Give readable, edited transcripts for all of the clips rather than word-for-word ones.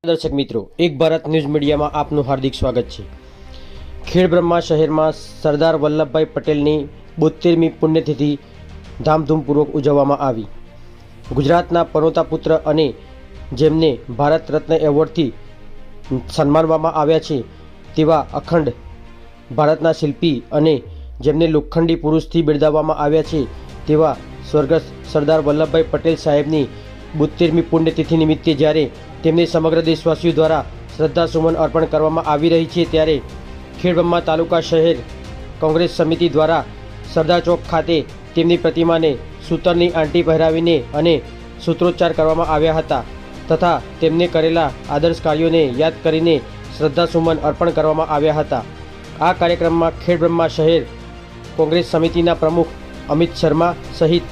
દર્શક મિત્રો, એક ભારત ન્યૂઝ મીડિયામાં આપનું હાર્દિક સ્વાગત છે। ખેડબ્રહ્મા શહેરમાં સરદાર વલ્લભભાઈ પટેલની 72મી પુણ્યતિથિ ધામધૂમપૂર્વક ઉજવવામાં આવી। ગુજરાતના પનોતા પુત્ર અને જેમને ભારત રત્ન એવોર્ડથી સન્માનવામાં આવ્યા છે તેવા અખંડ ભારતના શિલ્પી અને જેમને લોખંડી પુરુષથી બિરદાવવામાં આવ્યા છે તેવા સ્વર્ગસ્થ સરદાર વલ્લભભાઈ પટેલ સાહેબની 72મી પુણ્યતિથિ નિમિત્તે જ્યારે તેમને સમગ્ર દેશવાસીઓ દ્વારા શ્રદ્ધાસુમન અર્પણ કરવામાં આવી રહી છે ત્યારે ખેડબ્રહ્મા તાલુકા શહેર કોંગ્રેસ સમિતિ દ્વારા સરદાર ચોક ખાતે તેમની પ્રતિમાને સૂતરની આંટી પહેરાવીને અને સૂત્રોચ્ચાર કરવામાં આવ્યા હતા તથા તેમને કરેલા આદર્શ કાર્યોને યાદ કરીને શ્રદ્ધાસુમન અર્પણ કરવામાં આવ્યા હતા। આ કાર્યક્રમમાં ખેડબ્રહ્મા શહેર કોંગ્રેસ સમિતિના પ્રમુખ અમિત શર્મા સહિત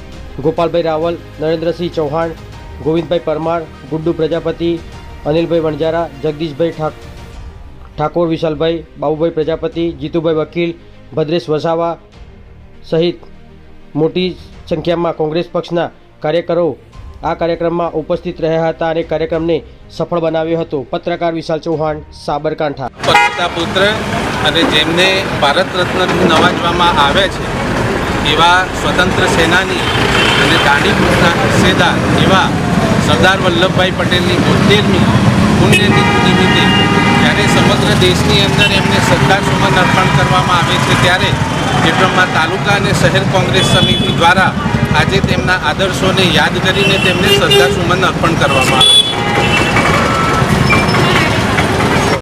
ગોપાલભાઈ રાવલ, નરેન્દ્રસિંહ ચૌહાણ, ગોવિંદભાઈ પરમાર, ગુડ્ડુ પ્રજાપતિ, અનિલભાઈ વણજારા, જગદીશભાઈ ઠાકોર, વિશાલભાઈ, બાબુભાઈ પ્રજાપતિ, જીતુભાઈ વકીલ, ભદ્રેશ વસાવા સહિત મોટી સંખ્યામાં કોંગ્રેસ પક્ષના કાર્યકરો આ કાર્યક્રમમાં ઉપસ્થિત રહ્યા હતા અને કાર્યક્રમને સફળ બનાવ્યો હતો। પત્રકાર વિશાલ ચૌહાણ, સાબરકાંઠા। પનોતા પુત્ર અને જેમને ભારત રત્નથી નવાજવામાં આવ્યા છે એવા સ્વતંત્ર સેનાની અને દાંડીકૂચના હિસ્સેદાર એવા સરદાર વલ્લભભાઈ પટેલની 72મી પુણ્યતિથિ નિમિત્તે જ્યારે સમગ્ર દેશની અંદર એમને શ્રદ્ધાસુમન અર્પણ કરવામાં આવે છે ત્યારે ખેડબ્રહ્મા તાલુકા અને શહેર કોંગ્રેસ સમિતિ દ્વારા આજે તેમના આદર્શોને યાદ કરીને તેમને શ્રદ્ધાસુમન અર્પણ કરવામાં આવે છે।